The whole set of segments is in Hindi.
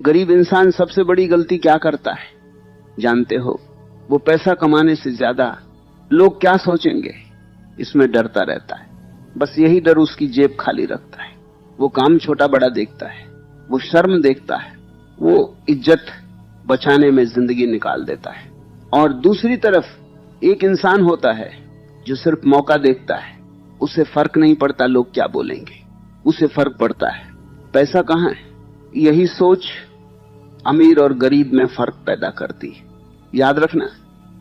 गरीब इंसान सबसे बड़ी गलती क्या करता है जानते हो? वो पैसा कमाने से ज्यादा लोग क्या सोचेंगे इसमें डरता रहता है। बस यही डर उसकी जेब खाली रखता है। वो काम छोटा बड़ा देखता है, वो शर्म देखता है, वो इज्जत बचाने में जिंदगी निकाल देता है। और दूसरी तरफ एक इंसान होता है जो सिर्फ मौका देखता है। उसे फर्क नहीं पड़ता लोग क्या बोलेंगे, उसे फर्क पड़ता है पैसा कहां है। यही सोच अमीर और गरीब में फर्क पैदा करती है। याद रखना,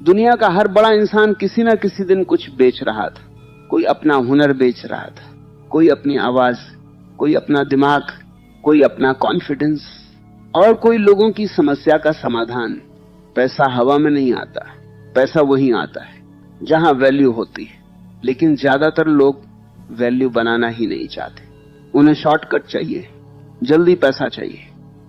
दुनिया का हर बड़ा इंसान किसी ना किसी दिन कुछ बेच रहा था। कोई अपना हुनर बेच रहा था, कोई अपनी आवाज, कोई अपना दिमाग, कोई अपना कॉन्फिडेंस, और कोई लोगों की समस्या का समाधान। पैसा हवा में नहीं आता, पैसा वहीं आता है जहां वैल्यू होती है। लेकिन ज्यादातर लोग वैल्यू बनाना ही नहीं चाहते। उन्हें शॉर्टकट चाहिए, जल्दी पैसा चाहिए,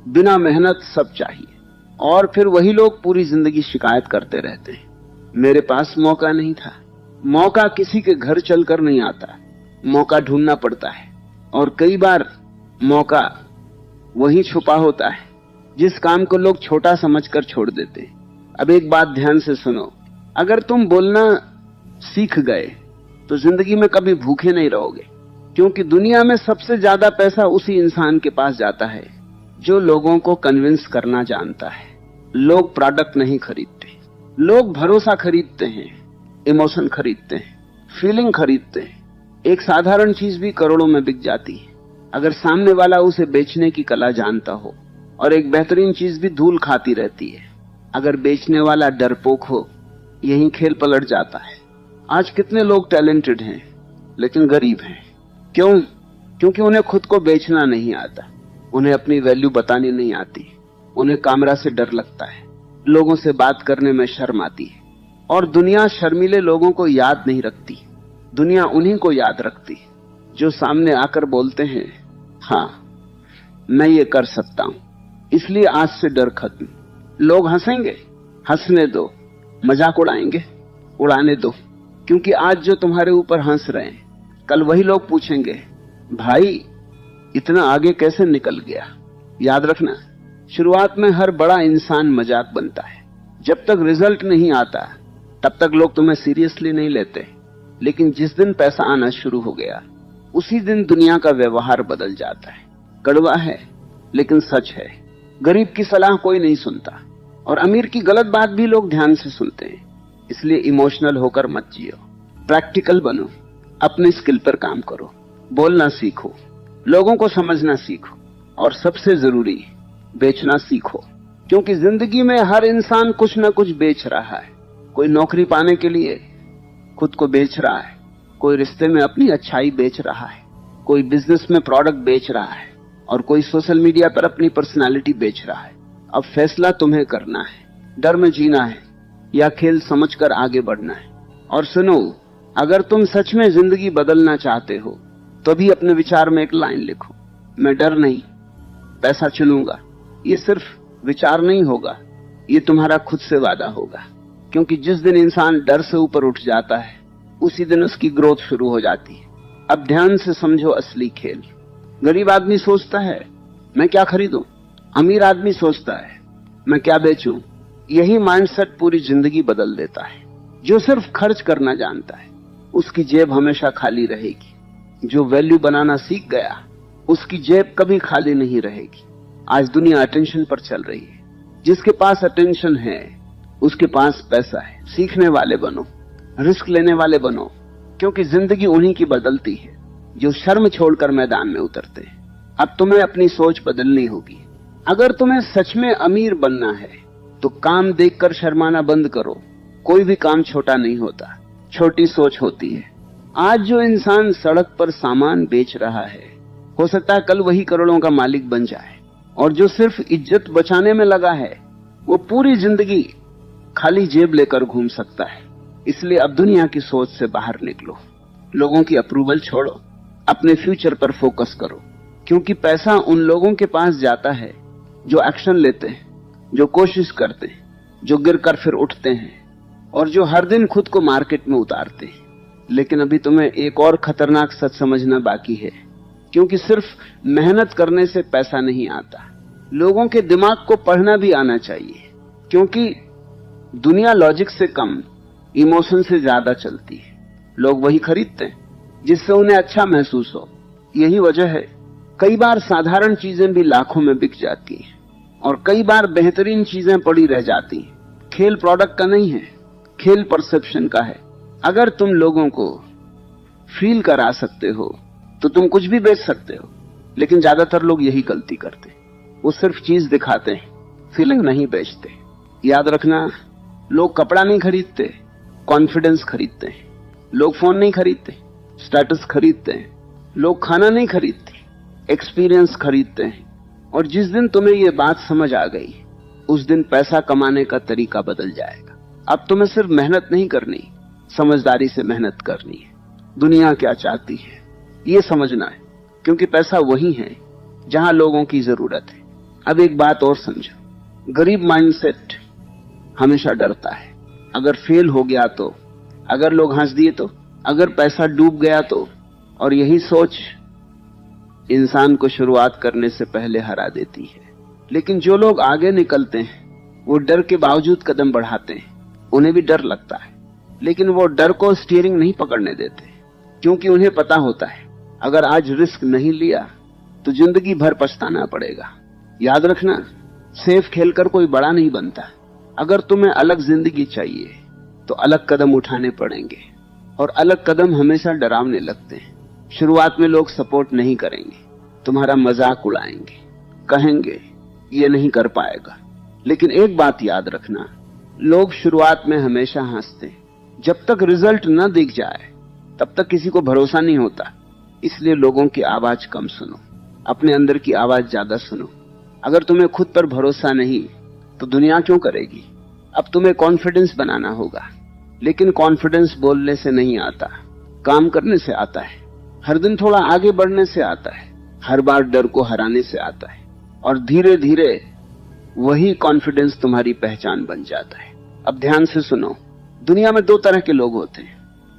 बिना मेहनत सब चाहिए। और फिर वही लोग पूरी जिंदगी शिकायत करते रहते हैं, मेरे पास मौका नहीं था। मौका किसी के घर चलकर नहीं आता, मौका ढूंढना पड़ता है। और कई बार मौका वहीं छुपा होता है जिस काम को लोग छोटा समझकर छोड़ देते हैं। अब एक बात ध्यान से सुनो, अगर तुम बोलना सीख गए तो जिंदगी में कभी भूखे नहीं रहोगे। क्योंकि दुनिया में सबसे ज्यादा पैसा उसी इंसान के पास जाता है जो लोगों को कन्विंस करना जानता है। लोग प्रोडक्ट नहीं खरीदते, लोग भरोसा खरीदते हैं, इमोशन खरीदते हैं, फीलिंग खरीदते हैं। एक साधारण चीज भी करोड़ों में बिक जाती है अगर सामने वाला उसे बेचने की कला जानता हो। और एक बेहतरीन चीज भी धूल खाती रहती है अगर बेचने वाला डरपोक हो। यही खेल पलट जाता है। आज कितने लोग टैलेंटेड हैं लेकिन गरीब हैं। क्यों? क्योंकि उन्हें खुद को बेचना नहीं आता, उन्हें अपनी वैल्यू बतानी नहीं आती, उन्हें कैमरा से डर लगता है, लोगों से बात करने में शर्म आती है। और दुनिया शर्मीले लोगों को याद नहीं रखती, दुनिया उन्हीं को याद रखती जो सामने आकर बोलते हैं, हाँ मैं ये कर सकता हूं, इसलिए आज से डर खत्म। लोग हंसेंगे, हंसने दो, मजाक उड़ाएंगे, उड़ाने दो। क्योंकि आज जो तुम्हारे ऊपर हंस रहे हैं कल वही लोग पूछेंगे, भाई इतना आगे कैसे निकल गया। याद रखना, शुरुआत में हर बड़ा इंसान मजाक बनता है। जब तक रिजल्ट नहीं आता तब तक लोग तुम्हें सीरियसली नहीं लेते। लेकिन जिस दिन पैसा आना शुरू हो गया उसी दिन दुनिया का व्यवहार बदल जाता है। कड़वा है लेकिन सच है। गरीब की सलाह कोई नहीं सुनता और अमीर की गलत बात भी लोग ध्यान से सुनते हैं। इसलिए इमोशनल होकर मत जियो, प्रैक्टिकल बनो, अपने स्किल पर काम करो, बोलना सीखो, लोगों को समझना सीखो और सबसे जरूरी बेचना सीखो। क्योंकि जिंदगी में हर इंसान कुछ ना कुछ बेच रहा है। कोई नौकरी पाने के लिए खुद को बेच रहा है, कोई रिश्ते में अपनी अच्छाई बेच रहा है, कोई बिजनेस में प्रोडक्ट बेच रहा है और कोई सोशल मीडिया पर अपनी पर्सनालिटी बेच रहा है। अब फैसला तुम्हें करना है, डर में जीना है या खेल समझकर आगे बढ़ना है। और सुनो, अगर तुम सच में जिंदगी बदलना चाहते हो तो भी अपने विचार में एक लाइन लिखो, मैं डर नहीं पैसा चुनूंगा। ये सिर्फ विचार नहीं होगा, ये तुम्हारा खुद से वादा होगा। क्योंकि जिस दिन इंसान डर से ऊपर उठ जाता है उसी दिन उसकी ग्रोथ शुरू हो जाती है। अब ध्यान से समझो असली खेल। गरीब आदमी सोचता है मैं क्या खरीदूं, अमीर आदमी सोचता है मैं क्या बेचूं। यही माइंडसेट पूरी जिंदगी बदल देता है। जो सिर्फ खर्च करना जानता है उसकी जेब हमेशा खाली रहेगी। जो वैल्यू बनाना सीख गया उसकी जेब कभी खाली नहीं रहेगी। आज दुनिया अटेंशन पर चल रही है। जिसके पास अटेंशन है उसके पास पैसा है। सीखने वाले बनो, रिस्क लेने वाले बनो, क्योंकि जिंदगी उन्हीं की बदलती है जो शर्म छोड़कर मैदान में उतरते हैं। अब तुम्हें अपनी सोच बदलनी होगी। अगर तुम्हें सच में अमीर बनना है तो काम देखकर शर्माना बंद करो। कोई भी काम छोटा नहीं होता, छोटी सोच होती है। आज जो इंसान सड़क पर सामान बेच रहा है हो सकता है कल वही करोड़ों का मालिक बन जाए। और जो सिर्फ इज्जत बचाने में लगा है वो पूरी जिंदगी खाली जेब लेकर घूम सकता है। इसलिए अब दुनिया की सोच से बाहर निकलो, लोगों की अप्रूवल छोड़ो, अपने फ्यूचर पर फोकस करो। क्योंकि पैसा उन लोगों के पास जाता है जो एक्शन लेते हैं, जो कोशिश करते हैं, जो गिरकर फिर उठते हैं और जो हर दिन खुद को मार्केट में उतारते हैं। लेकिन अभी तुम्हें एक और खतरनाक सच समझना बाकी है। क्योंकि सिर्फ मेहनत करने से पैसा नहीं आता, लोगों के दिमाग को पढ़ना भी आना चाहिए, क्योंकि दुनिया लॉजिक से कम इमोशन से ज्यादा चलती है। लोग वही खरीदते हैं जिससे उन्हें अच्छा महसूस हो। यही वजह है कई बार साधारण चीजें भी लाखों में बिक जाती हैं और कई बार बेहतरीन चीजें पड़ी रह जाती हैं। खेल प्रोडक्ट का नहीं है, खेल परसेप्शन का है। अगर तुम लोगों को फील करा सकते हो तो तुम कुछ भी बेच सकते हो, लेकिन ज्यादातर लोग यही गलती करते, वो सिर्फ चीज दिखाते हैं, फीलिंग नहीं बेचते। याद रखना, लोग कपड़ा नहीं खरीदते, कॉन्फिडेंस खरीदते हैं। लोग फोन नहीं खरीदते, स्टेटस खरीदते हैं। लोग खाना नहीं खरीदते, एक्सपीरियंस खरीदते हैं। और जिस दिन तुम्हें ये बात समझ आ गई, उस दिन पैसा कमाने का तरीका बदल जाएगा। अब तुम्हें सिर्फ मेहनत नहीं करनी, समझदारी से मेहनत करनी है। दुनिया क्या चाहती है ये समझना है, क्योंकि पैसा वही है जहां लोगों की जरूरत है। अब एक बात और समझो, गरीब माइंडसेट हमेशा डरता है। अगर फेल हो गया तो, अगर लोग हंस दिए तो, अगर पैसा डूब गया तो। और यही सोच इंसान को शुरुआत करने से पहले हरा देती है। लेकिन जो लोग आगे निकलते हैं वो डर के बावजूद कदम बढ़ाते हैं। उन्हें भी डर लगता है, लेकिन वो डर को स्टीयरिंग नहीं पकड़ने देते, क्योंकि उन्हें पता होता है अगर आज रिस्क नहीं लिया तो जिंदगी भर पछताना पड़ेगा। याद रखना, सेफ खेलकर कोई बड़ा नहीं बनता। अगर तुम्हें अलग जिंदगी चाहिए तो अलग कदम उठाने पड़ेंगे, और अलग कदम हमेशा डरावने लगते हैं। शुरुआत में लोग सपोर्ट नहीं करेंगे, तुम्हारा मजाक उड़ाएंगे, कहेंगे ये नहीं कर पाएगा। लेकिन एक बात याद रखना, लोग शुरुआत में हमेशा हंसते हैं। जब तक रिजल्ट न दिख जाए तब तक किसी को भरोसा नहीं होता। इसलिए लोगों की आवाज कम सुनो, अपने अंदर की आवाज ज्यादा सुनो। अगर तुम्हें खुद पर भरोसा नहीं तो दुनिया क्यों करेगी? अब तुम्हें कॉन्फिडेंस बनाना होगा, लेकिन कॉन्फिडेंस बोलने से नहीं आता, काम करने से आता है। हर दिन थोड़ा आगे बढ़ने से आता है, हर बार डर को हराने से आता है, और धीरे धीरे वही कॉन्फिडेंस तुम्हारी पहचान बन जाता है। अब ध्यान से सुनो, दुनिया में दो तरह के लोग होते हैं।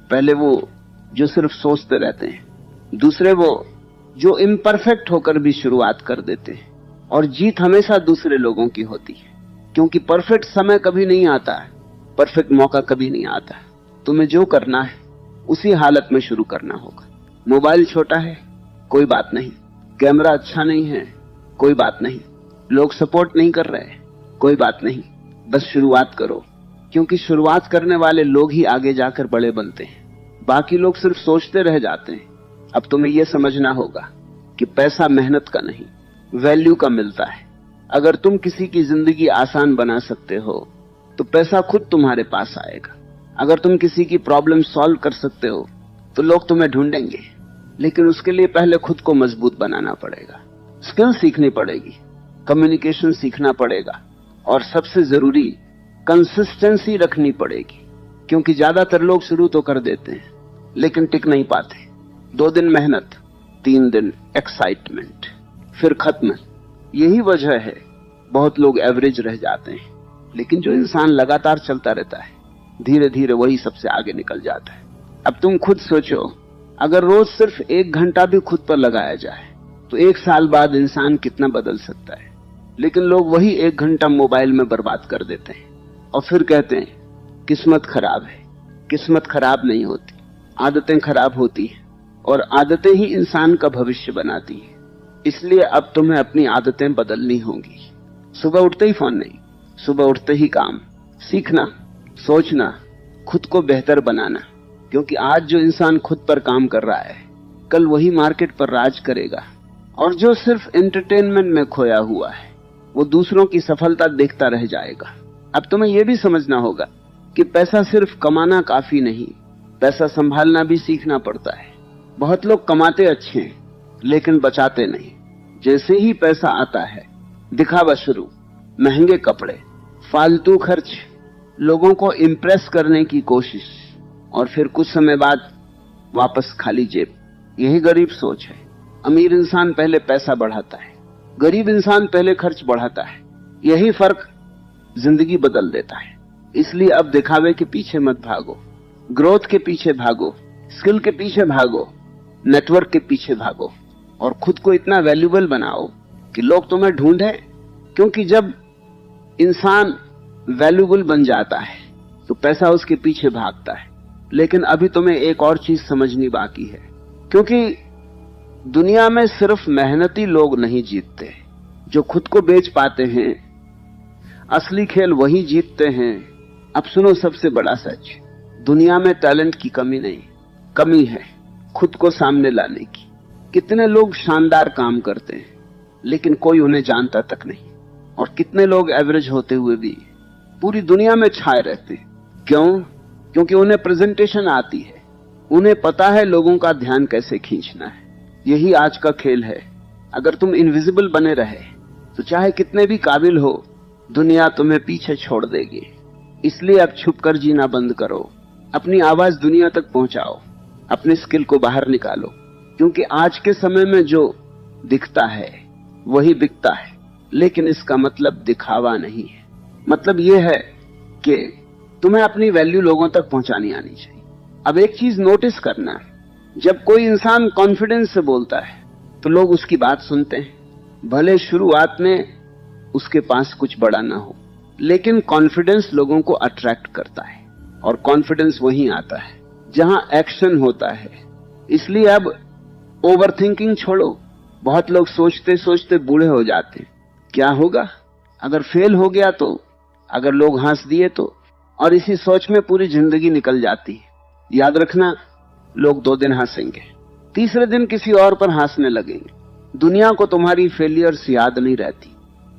पहले वो जो सिर्फ सोचते रहते हैं, दूसरे वो जो इम्परफेक्ट होकर भी शुरुआत कर देते हैं। और जीत हमेशा दूसरे लोगों की होती है, क्योंकि परफेक्ट समय कभी नहीं आता है, परफेक्ट मौका कभी नहीं आता है। तुम्हें जो करना है उसी हालत में शुरू करना होगा। मोबाइल छोटा है, कोई बात नहीं। कैमरा अच्छा नहीं है, कोई बात नहीं। लोग सपोर्ट नहीं कर रहे, कोई बात नहीं। बस शुरुआत करो, क्योंकि शुरुआत करने वाले लोग ही आगे जाकर बड़े बनते हैं। बाकी लोग सिर्फ सोचते रह जाते हैं। अब तुम्हें यह समझना होगा कि पैसा मेहनत का नहीं, वैल्यू का मिलता है। अगर तुम किसी की जिंदगी आसान बना सकते हो तो पैसा खुद तुम्हारे पास आएगा। अगर तुम किसी की प्रॉब्लम सॉल्व कर सकते हो तो लोग तुम्हें ढूंढेंगे, लेकिन उसके लिए पहले खुद को मजबूत बनाना पड़ेगा। स्किल सीखनी पड़ेगी, कम्युनिकेशन सीखना पड़ेगा, और सबसे जरूरी कंसिस्टेंसी रखनी पड़ेगी। क्योंकि ज्यादातर लोग शुरू तो कर देते हैं लेकिन टिक नहीं पाते। 2 दिन मेहनत, 3 दिन एक्साइटमेंट, फिर खत्म। यही वजह है बहुत लोग एवरेज रह जाते हैं। लेकिन जो इंसान लगातार चलता रहता है, धीरे धीरे वही सबसे आगे निकल जाता है। अब तुम खुद सोचो, अगर रोज सिर्फ 1 घंटा भी खुद पर लगाया जाए तो 1 साल बाद इंसान कितना बदल सकता है। लेकिन लोग वही 1 घंटा मोबाइल में बर्बाद कर देते हैं और फिर कहते हैं किस्मत खराब है। किस्मत खराब नहीं होती, आदतें खराब होती हैं, और आदतें ही इंसान का भविष्य बनाती हैं। इसलिए अब तुम्हें अपनी आदतें बदलनी होंगी। सुबह उठते ही फोन नहीं, सुबह उठते ही काम, सीखना, सोचना, खुद को बेहतर बनाना। क्योंकि आज जो इंसान खुद पर काम कर रहा है, कल वही मार्केट पर राज करेगा। और जो सिर्फ एंटरटेनमेंट में खोया हुआ है, वो दूसरों की सफलता देखता रह जाएगा। अब तुम्हें यह भी समझना होगा कि पैसा सिर्फ कमाना काफी नहीं, पैसा संभालना भी सीखना पड़ता है। बहुत लोग कमाते अच्छे हैं लेकिन बचाते नहीं। जैसे ही पैसा आता है, दिखावा शुरू, महंगे कपड़े, फालतू खर्च, लोगों को इम्प्रेस करने की कोशिश, और फिर कुछ समय बाद वापस खाली जेब। यही गरीब सोच है। अमीर इंसान पहले पैसा बढ़ाता है, गरीब इंसान पहले खर्च बढ़ाता है। यही फर्क जिंदगी बदल देता है। इसलिए अब दिखावे के पीछे मत भागो, ग्रोथ के पीछे भागो, स्किल के पीछे भागो, नेटवर्क के पीछे भागो, और खुद को इतना वैल्यूएबल बनाओ कि लोग तुम्हें ढूंढें क्योंकि जब इंसान वैल्यूबल बन जाता है तो पैसा उसके पीछे भागता है। लेकिन अभी तुम्हें एक और चीज समझनी बाकी है, क्योंकि दुनिया में सिर्फ मेहनती लोग नहीं जीतते। जो खुद को बेच पाते हैं, असली खेल वही जीतते हैं। अब सुनो सबसे बड़ा सच, दुनिया में टैलेंट की कमी नहीं, कमी है खुद को सामने लाने की। कितने लोग शानदार काम करते हैं लेकिन कोई उन्हें जानता तक नहीं, और कितने लोग एवरेज होते हुए भी पूरी दुनिया में छाए रहते हैं। क्यों? क्योंकि उन्हें प्रेजेंटेशन आती है, उन्हें पता है लोगों का ध्यान कैसे खींचना है। यही आज का खेल है। अगर तुम इनविजिबल बने रहे तो चाहे कितने भी काबिल हो, दुनिया तुम्हें पीछे छोड़ देगी। इसलिए अब छुपकर जीना बंद करो, अपनी आवाज दुनिया तक पहुंचाओ, अपने स्किल को बाहर निकालो। क्योंकि आज के समय में जो दिखता है वही बिकता है, लेकिन इसका मतलब दिखावा नहीं है। मतलब यह है कि तुम्हें अपनी वैल्यू लोगों तक पहुंचानी आनी चाहिए। अब एक चीज नोटिस करना, जब कोई इंसान कॉन्फिडेंस से बोलता है तो लोग उसकी बात सुनते हैं, भले शुरुआत में उसके पास कुछ बड़ा ना हो, लेकिन कॉन्फिडेंस लोगों को अट्रैक्ट करता है, और कॉन्फिडेंस वहीं आता है जहां एक्शन होता है। इसलिए अब ओवरथिंकिंग छोड़ो। बहुत लोग सोचते सोचते बूढ़े हो जाते हैं। क्या होगा अगर फेल हो गया तो, अगर लोग हंस दिए तो, और इसी सोच में पूरी जिंदगी निकल जाती है। याद रखना, लोग 2 दिन हंसेंगे, तीसरे दिन किसी और पर हंसने लगेंगे। दुनिया को तुम्हारी फेलियर्स याद नहीं रहती,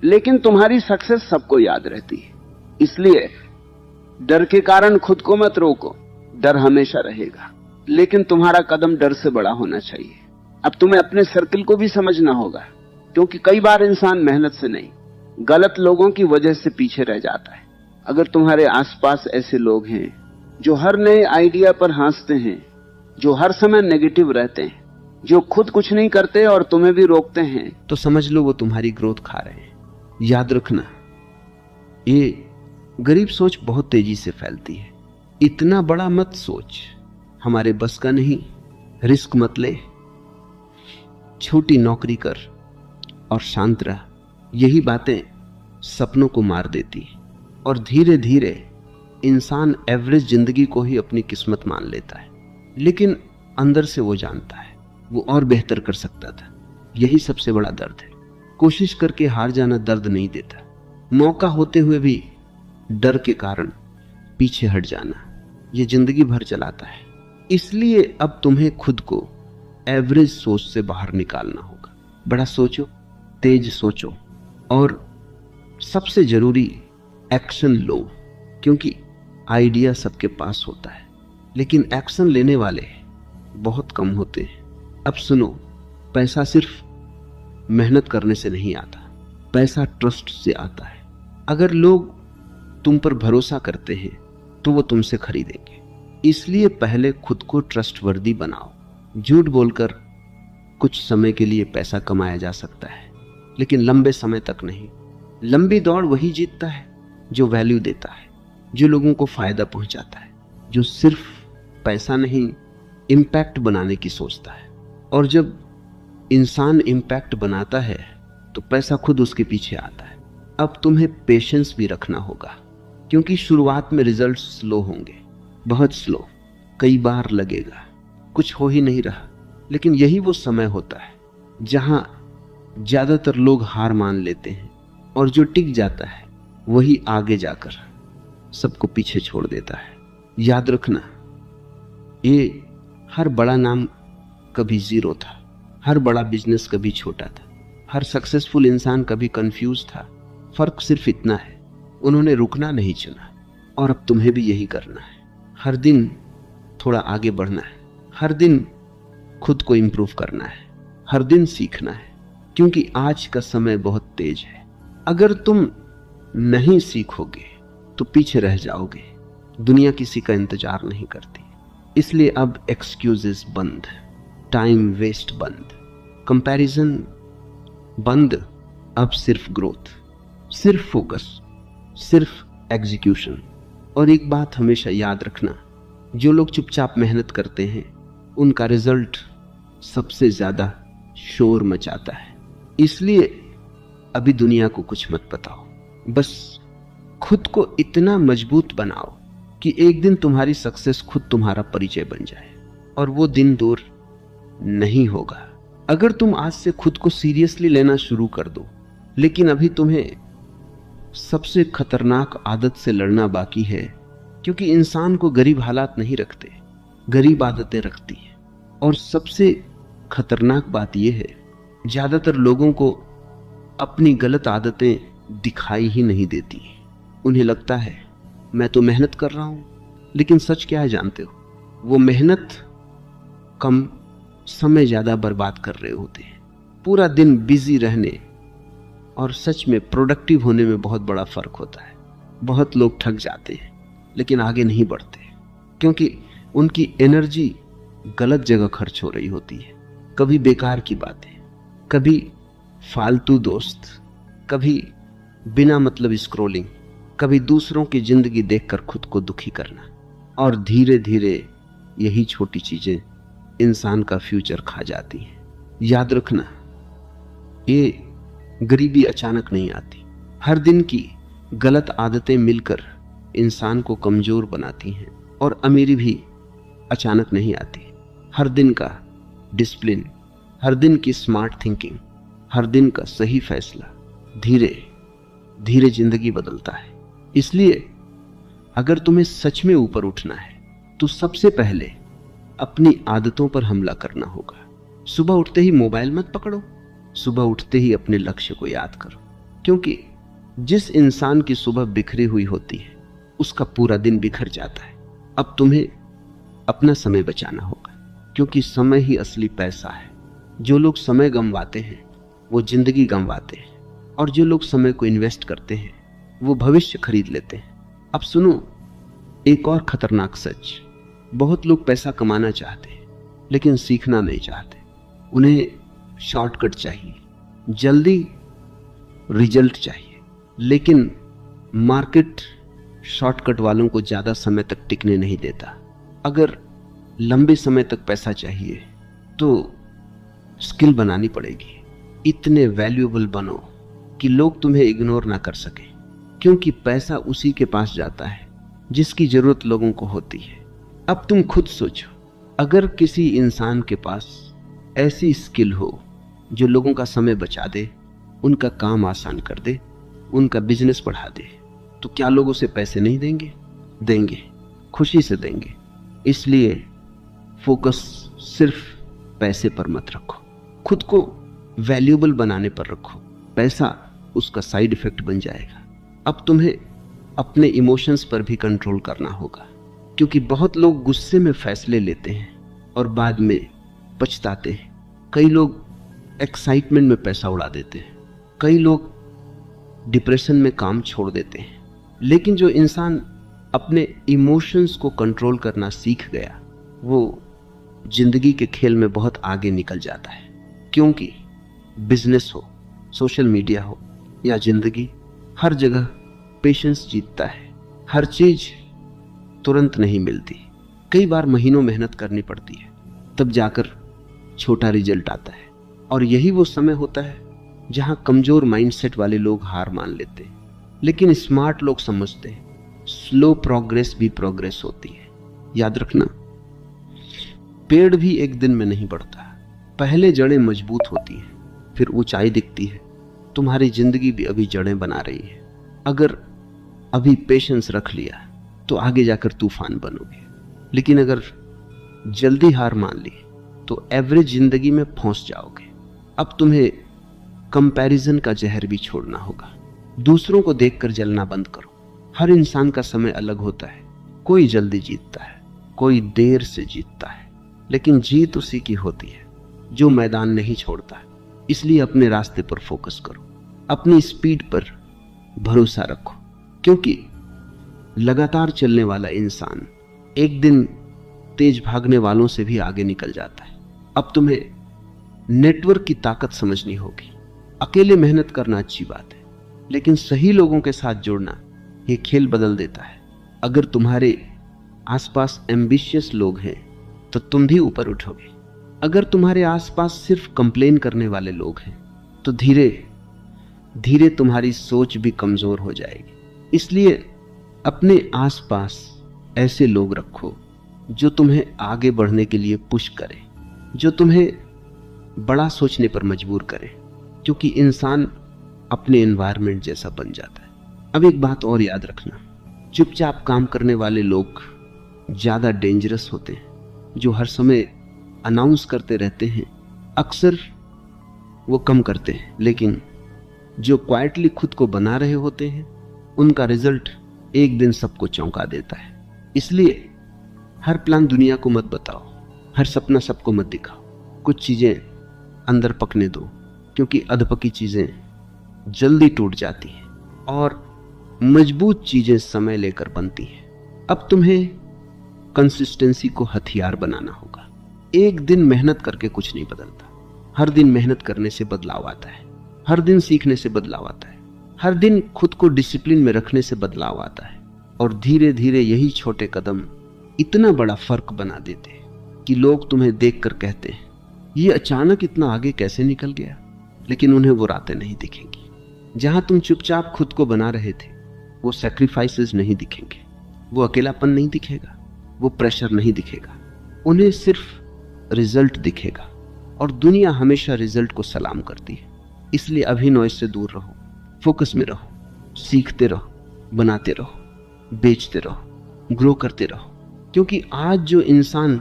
लेकिन तुम्हारी सक्सेस सबको याद रहती है। इसलिए डर के कारण खुद को मत रोको, डर हमेशा रहेगा, लेकिन तुम्हारा कदम डर से बड़ा होना चाहिए। अब तुम्हें अपने सर्कल को भी समझना होगा, क्योंकि कई बार इंसान मेहनत से नहीं, गलत लोगों की वजह से पीछे रह जाता है। अगर तुम्हारे आसपास ऐसे लोग हैं जो हर नए आइडिया पर हंसते हैं, जो हर समय नेगेटिव रहते हैं, जो खुद कुछ नहीं करते और तुम्हें भी रोकते हैं, तो समझ लो वो तुम्हारी ग्रोथ खा रहे हैं। याद रखना, ये गरीब सोच बहुत तेजी से फैलती है। इतना बड़ा मत सोच, हमारे बस का नहीं, रिस्क मत ले, छोटी नौकरी कर और शांत रह। यही बातें सपनों को मार देती, और धीरे धीरे इंसान एवरेज जिंदगी को ही अपनी किस्मत मान लेता है। लेकिन अंदर से वो जानता है वो और बेहतर कर सकता था। यही सबसे बड़ा दर्द है। कोशिश करके हार जाना दर्द नहीं देता, मौका होते हुए भी डर के कारण पीछे हट जाना ये जिंदगी भर चलाता है। इसलिए अब तुम्हें खुद को एवरेज सोच से बाहर निकालना होगा। बड़ा सोचो, तेज सोचो, और सबसे जरूरी एक्शन लो, क्योंकि आइडिया सबके पास होता है लेकिन एक्शन लेने वाले बहुत कम होते हैं। अब सुनो, पैसा सिर्फ मेहनत करने से नहीं आता, पैसा ट्रस्ट से आता है। अगर लोग तुम पर भरोसा करते हैं तो वो तुमसे खरीदेंगे। इसलिए पहले खुद को ट्रस्टवर्दी बनाओ। झूठ बोलकर कुछ समय के लिए पैसा कमाया जा सकता है, लेकिन लंबे समय तक नहीं। लंबी दौड़ वही जीतता है जो वैल्यू देता है, जो लोगों को फायदा पहुंचाता है, जो सिर्फ पैसा नहीं इम्पैक्ट बनाने की सोचता है। और जब इंसान इम्पैक्ट बनाता है तो पैसा खुद उसके पीछे आता है। अब तुम्हें पेशेंस भी रखना होगा, क्योंकि शुरुआत में रिजल्ट स्लो होंगे, बहुत स्लो, कई बार लगेगा, कुछ हो ही नहीं रहा। लेकिन यही वो समय होता है जहां ज्यादातर लोग हार मान लेते हैं, और जो टिक जाता है वही आगे जाकर सबको पीछे छोड़ देता है। याद रखना, ये हर बड़ा नाम कभी जीरो था, हर बड़ा बिजनेस कभी छोटा था, हर सक्सेसफुल इंसान कभी कंफ्यूज था। फर्क सिर्फ इतना है, उन्होंने रुकना नहीं चुना, और अब तुम्हें भी यही करना है। हर दिन थोड़ा आगे बढ़ना है, हर दिन खुद को इंप्रूव करना है, हर दिन सीखना है, क्योंकि आज का समय बहुत तेज है। अगर तुम नहीं सीखोगे तो पीछे रह जाओगे। दुनिया किसी का इंतजार नहीं करती। इसलिए अब एक्सक्यूजेस बंद, टाइम वेस्ट बंद, कंपैरिजन बंद। अब सिर्फ ग्रोथ, सिर्फ फोकस, सिर्फ एग्जीक्यूशन। और एक बात हमेशा याद रखना, जो लोग चुपचाप मेहनत करते हैं उनका रिजल्ट सबसे ज्यादा शोर मचाता है। इसलिए अभी दुनिया को कुछ मत बताओ, बस खुद को इतना मजबूत बनाओ कि एक दिन तुम्हारी सक्सेस खुद तुम्हारा परिचय बन जाए, और वो दिन दूर नहीं होगा। अगर तुम आज से खुद को सीरियसली लेना शुरू कर दो, लेकिन अभी तुम्हें सबसे खतरनाक आदत से लड़ना बाकी है, क्योंकि इंसान को गरीब हालात नहीं रखते, गरीब आदतें रखती है। और सबसे खतरनाक बात यह है, ज्यादातर लोगों को अपनी गलत आदतें दिखाई ही नहीं देती। उन्हें लगता है मैं तो मेहनत कर रहा हूं, लेकिन सच क्या है जानते हो? वो मेहनत कम, समय ज्यादा बर्बाद कर रहे होते हैं। पूरा दिन बिजी रहने और सच में प्रोडक्टिव होने में बहुत बड़ा फर्क होता है। बहुत लोग थक जाते हैं लेकिन आगे नहीं बढ़ते, क्योंकि उनकी एनर्जी गलत जगह खर्च हो रही होती है। कभी बेकार की बातें, कभी फालतू दोस्त, कभी बिना मतलब स्क्रॉलिंग, कभी दूसरों की जिंदगी देखकर खुद को दुखी करना। और धीरे धीरे यही छोटी चीजें इंसान का फ्यूचर खा जाती हैं। याद रखना, ये गरीबी अचानक नहीं आती। हर दिन की गलत आदतें मिलकर इंसान को कमजोर बनाती हैं, और अमीरी भी अचानक नहीं आती। हर दिन का डिसिप्लिन, हर दिन की स्मार्ट थिंकिंग, हर दिन का सही फैसला धीरे धीरे जिंदगी बदलता है। इसलिए अगर तुम्हें सच में ऊपर उठना है तो सबसे पहले अपनी आदतों पर हमला करना होगा। सुबह उठते ही मोबाइल मत पकड़ो, सुबह उठते ही अपने लक्ष्य को याद करो, क्योंकि जिस इंसान की सुबह बिखरी हुई होती है उसका पूरा दिन बिखर जाता है। अब तुम्हें अपना समय बचाना होगा, क्योंकि समय ही असली पैसा है। जो लोग समय गंवाते हैं वो जिंदगी गंवाते हैं, और जो लोग समय को इन्वेस्ट करते हैं वो भविष्य खरीद लेते हैं। अब सुनो एक और खतरनाक सच। बहुत लोग पैसा कमाना चाहते हैं लेकिन सीखना नहीं चाहते। उन्हें शॉर्टकट चाहिए, जल्दी रिजल्ट चाहिए, लेकिन मार्केट शॉर्टकट वालों को ज्यादा समय तक टिकने नहीं देता। अगर लंबे समय तक पैसा चाहिए तो स्किल बनानी पड़ेगी। इतने वैल्यूएबल बनो कि लोग तुम्हें इग्नोर ना कर सके, क्योंकि पैसा उसी के पास जाता है जिसकी जरूरत लोगों को होती है। अब तुम खुद सोचो, अगर किसी इंसान के पास ऐसी स्किल हो जो लोगों का समय बचा दे, उनका काम आसान कर दे, उनका बिजनेस बढ़ा दे, तो क्या लोग उसे पैसे नहीं देंगे? देंगे, खुशी से देंगे। इसलिए फोकस सिर्फ पैसे पर मत रखो, खुद को वैल्यूएबल बनाने पर रखो। पैसा उसका साइड इफेक्ट बन जाएगा। अब तुम्हें अपने इमोशंस पर भी कंट्रोल करना होगा, क्योंकि बहुत लोग गुस्से में फैसले लेते हैं और बाद में पछताते हैं। कई लोग एक्साइटमेंट में पैसा उड़ा देते हैं, कई लोग डिप्रेशन में काम छोड़ देते हैं। लेकिन जो इंसान अपने इमोशंस को कंट्रोल करना सीख गया वो जिंदगी के खेल में बहुत आगे निकल जाता है, क्योंकि बिजनेस हो, सोशल मीडिया हो या जिंदगी, हर जगह पेशेंस जीतता है। हर चीज तुरंत नहीं मिलती, कई बार महीनों मेहनत करनी पड़ती है, तब जाकर छोटा रिजल्ट आता है। और यही वो समय होता है जहां कमजोर माइंडसेट वाले लोग हार मान लेते हैं, लेकिन स्मार्ट लोग समझते हैं स्लो प्रोग्रेस भी प्रोग्रेस होती है। याद रखना, पेड़ भी एक दिन में नहीं बढ़ता, पहले जड़ें मजबूत होती हैं, फिर ऊंचाई दिखती है। तुम्हारी जिंदगी भी अभी जड़ें बना रही है। अगर अभी पेशेंस रख लिया तो आगे जाकर तूफान बनोगे, लेकिन अगर जल्दी हार मान ली तो एवरेज जिंदगी में फंस जाओगे। अब तुम्हें कंपैरिजन का जहर भी छोड़ना होगा। दूसरों को देखकर जलना बंद करो। हर इंसान का समय अलग होता है, कोई जल्दी जीतता है, कोई देर से जीतता है, लेकिन जीत उसी की होती है जो मैदान नहीं छोड़ता। इसलिए अपने रास्ते पर फोकस करो, अपनी स्पीड पर भरोसा रखो, क्योंकि लगातार चलने वाला इंसान एक दिन तेज भागने वालों से भी आगे निकल जाता है। अब तुम्हें नेटवर्क की ताकत समझनी होगी। अकेले मेहनत करना अच्छी बात है, लेकिन सही लोगों के साथ जुड़ना ये खेल बदल देता है। अगर तुम्हारे आसपास एम्बिशियस लोग हैं तो तुम भी ऊपर उठोगे। अगर तुम्हारे आसपास सिर्फ कंप्लेन करने वाले लोग हैं तो धीरे धीरे तुम्हारी सोच भी कमजोर हो जाएगी। इसलिए अपने आसपास ऐसे लोग रखो जो तुम्हें आगे बढ़ने के लिए पुश करें, जो तुम्हें बड़ा सोचने पर मजबूर करें, क्योंकि इंसान अपने एनवायरनमेंट जैसा बन जाता है। अब एक बात और याद रखना, चुपचाप काम करने वाले लोग ज्यादा डेंजरस होते हैं। जो हर समय अनाउंस करते रहते हैं अक्सर वो कम करते हैं, लेकिन जो क्वाइटली खुद को बना रहे होते हैं उनका रिजल्ट एक दिन सबको चौंका देता है। इसलिए हर प्लान दुनिया को मत बताओ, हर सपना सबको मत दिखाओ। कुछ चीजें अंदर पकने दो, क्योंकि अधपकी चीजें जल्दी टूट जाती हैं और मजबूत चीजें समय लेकर बनती हैं। अब तुम्हें कंसिस्टेंसी को हथियार बनाना होगा। एक दिन मेहनत करके कुछ नहीं बदलता, हर दिन मेहनत करने से बदलाव आता है, हर दिन सीखने से बदलाव आता है, हर दिन खुद को डिसिप्लिन में रखने से बदलाव आता है। और धीरे धीरे यही छोटे कदम इतना बड़ा फर्क बना देते हैं कि लोग तुम्हें देखकर कहते हैं ये अचानक इतना आगे कैसे निकल गया। लेकिन उन्हें वो रातें नहीं दिखेंगी जहां तुम चुपचाप खुद को बना रहे थे। वो सैक्रिफाइसेस नहीं दिखेंगे, वो अकेलापन नहीं दिखेगा, वो प्रेशर नहीं दिखेगा। उन्हें सिर्फ रिजल्ट दिखेगा, और दुनिया हमेशा रिजल्ट को सलाम करती है। इसलिए अभी नॉइज से दूर रहो, फोकस में रहो, सीखते रहो, बनाते रहो, बेचते रहो, ग्रो करते रहो। क्योंकि आज जो इंसान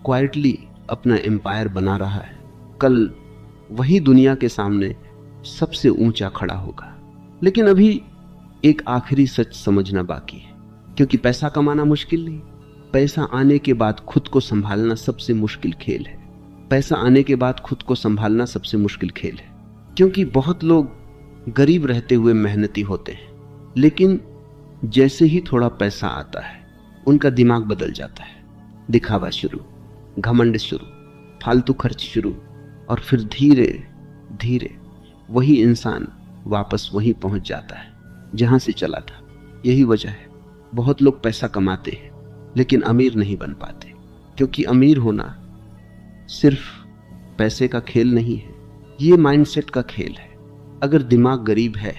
क्वाइटली अपना एम्पायर बना रहा है, कल वही दुनिया के सामने सबसे ऊंचा खड़ा होगा। लेकिन अभी एक आखिरी सच समझना बाकी है, क्योंकि पैसा कमाना मुश्किल नहीं, पैसा आने के बाद खुद को संभालना सबसे मुश्किल खेल है। पैसा आने के बाद खुद को संभालना सबसे मुश्किल खेल है। क्योंकि बहुत लोग गरीब रहते हुए मेहनती होते हैं, लेकिन जैसे ही थोड़ा पैसा आता है उनका दिमाग बदल जाता है। दिखावा शुरू, घमंड शुरू, फालतू खर्च शुरू, और फिर धीरे धीरे वही इंसान वापस वहीं पहुंच जाता है जहां से चला था। यही वजह है बहुत लोग पैसा कमाते हैं लेकिन अमीर नहीं बन पाते, क्योंकि अमीर होना सिर्फ पैसे का खेल नहीं है, ये माइंडसेट का खेल है। अगर दिमाग गरीब है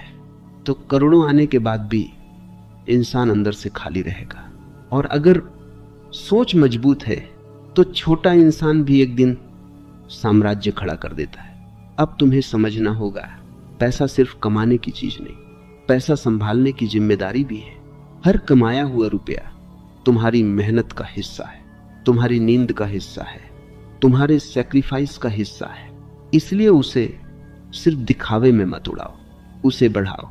तो करोड़ों आने के बाद भी इंसान अंदर से खाली रहेगा, और अगर सोच मजबूत है तो छोटा इंसान भी एक दिन साम्राज्य खड़ा कर देता है। अब तुम्हें समझना होगा, पैसा सिर्फ कमाने की चीज नहीं, पैसा संभालने की जिम्मेदारी भी है। हर कमाया हुआ रुपया तुम्हारी मेहनत का हिस्सा है, तुम्हारी नींद का हिस्सा है, तुम्हारे सैक्रिफाइस का हिस्सा है। इसलिए उसे सिर्फ दिखावे में मत उड़ाओ, उसे बढ़ाओ,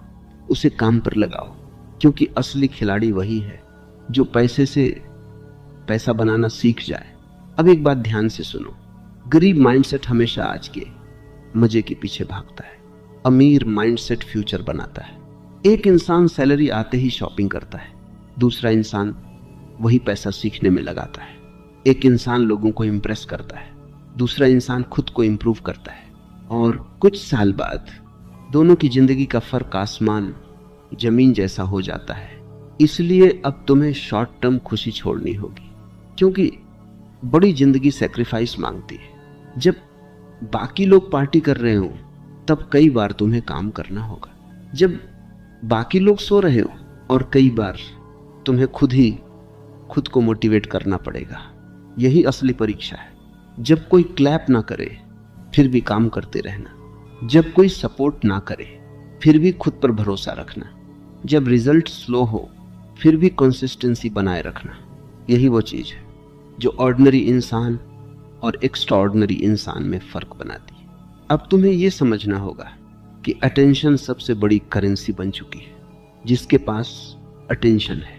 उसे काम पर लगाओ। क्योंकि असली खिलाड़ी वही है जो पैसे से पैसा बनाना सीख जाए। अब एक बात ध्यान से सुनो, गरीब माइंडसेट हमेशा आज के मजे के पीछे भागता है, अमीर माइंडसेट फ्यूचर बनाता है। एक इंसान सैलरी आते ही शॉपिंग करता है, दूसरा इंसान वही पैसा सीखने में लगाता है। एक इंसान लोगों को इंप्रेस करता है, दूसरा इंसान खुद को इंप्रूव करता है, और कुछ साल बाद दोनों की जिंदगी का फर्क आसमान जमीन जैसा हो जाता है। इसलिए अब तुम्हें शॉर्ट टर्म खुशी छोड़नी होगी, क्योंकि बड़ी जिंदगी सैक्रिफाइस मांगती है। जब बाकी लोग पार्टी कर रहे हो तब कई बार तुम्हें काम करना होगा। जब बाकी लोग सो रहे हो और कई बार तुम्हें खुद को मोटिवेट करना पड़ेगा। यही असली परीक्षा है। जब कोई क्लैप ना करे फिर भी काम करते रहना, जब कोई सपोर्ट ना करे फिर भी खुद पर भरोसा रखना, जब रिजल्ट स्लो हो फिर भी कंसिस्टेंसी बनाए रखना। यही वो चीज है जो ऑर्डिनरी इंसान और एक्स्ट्राऑर्डिनरी इंसान में फर्क बनाती है। अब तुम्हें यह समझना होगा कि अटेंशन सबसे बड़ी करेंसी बन चुकी है। जिसके पास अटेंशन है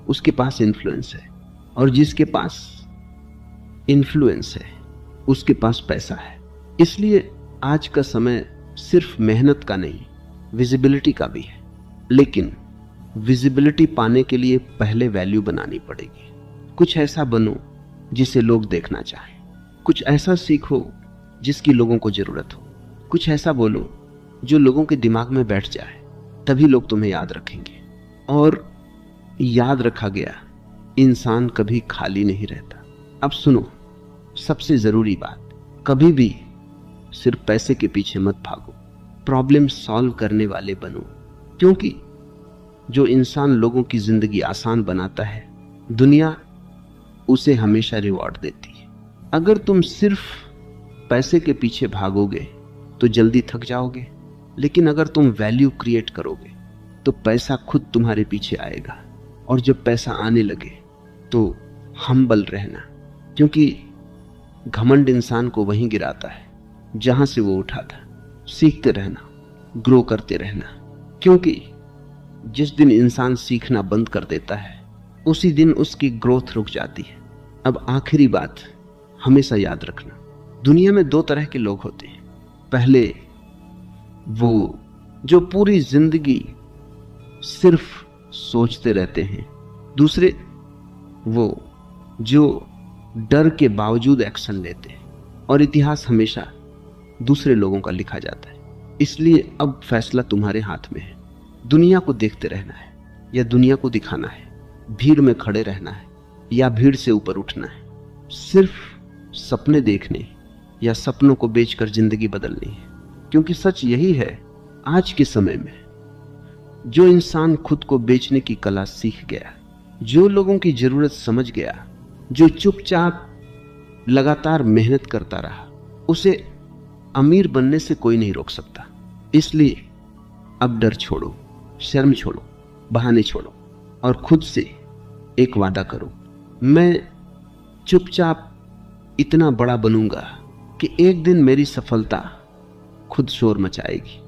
उसके पास इन्फ्लुएंस है, और जिसके पास इन्फ्लुएंस है उसके पास पैसा है। इसलिए आज का समय सिर्फ मेहनत का नहीं, विजिबिलिटी का भी है। लेकिन विजिबिलिटी पाने के लिए पहले वैल्यू बनानी पड़ेगी। कुछ ऐसा बनो जिसे लोग देखना चाहें, कुछ ऐसा सीखो जिसकी लोगों को जरूरत हो, कुछ ऐसा बोलो जो लोगों के दिमाग में बैठ जाए, तभी लोग तुम्हें याद रखेंगे। और याद रखा गया इंसान कभी खाली नहीं रहता। अब सुनो, सबसे जरूरी बात, कभी भी सिर्फ पैसे के पीछे मत भागो। प्रॉब्लम सॉल्व करने वाले बनो, क्योंकि जो इंसान लोगों की जिंदगी आसान बनाता है दुनिया उसे हमेशा रिवॉर्ड देती है। अगर तुम सिर्फ पैसे के पीछे भागोगे तो जल्दी थक जाओगे, लेकिन अगर तुम वैल्यू क्रिएट करोगे तो पैसा खुद तुम्हारे पीछे आएगा। और जब पैसा आने लगे तो हम्बल रहना, क्योंकि घमंड इंसान को वहीं गिराता है जहां से वो उठा था। सीखते रहना, ग्रो करते रहना, क्योंकि जिस दिन इंसान सीखना बंद कर देता है उसी दिन उसकी ग्रोथ रुक जाती है। अब आखिरी बात हमेशा याद रखना, दुनिया में दो तरह के लोग होते हैं। पहले वो जो पूरी जिंदगी सिर्फ सोचते रहते हैं, दूसरे वो जो डर के बावजूद एक्शन लेते हैं। और इतिहास हमेशा दूसरे लोगों का लिखा जाता है। इसलिए अब फैसला तुम्हारे हाथ में है। दुनिया को देखते रहना है या दुनिया को दिखाना है, भीड़ में खड़े रहना है या भीड़ से ऊपर उठना है, सिर्फ सपने देखने या सपनों को बेचकर जिंदगी बदलनी है। क्योंकि सच यही है, आज के समय में जो इंसान खुद को बेचने की कला सीख गया, जो लोगों की जरूरत समझ गया, जो चुपचाप लगातार मेहनत करता रहा, उसे अमीर बनने से कोई नहीं रोक सकता। इसलिए अब डर छोड़ो, शर्म छोड़ो, बहाने छोड़ो और खुद से एक वादा करो, मैं चुपचाप इतना बड़ा बनूंगा कि एक दिन मेरी सफलता खुद शोर मचाएगी।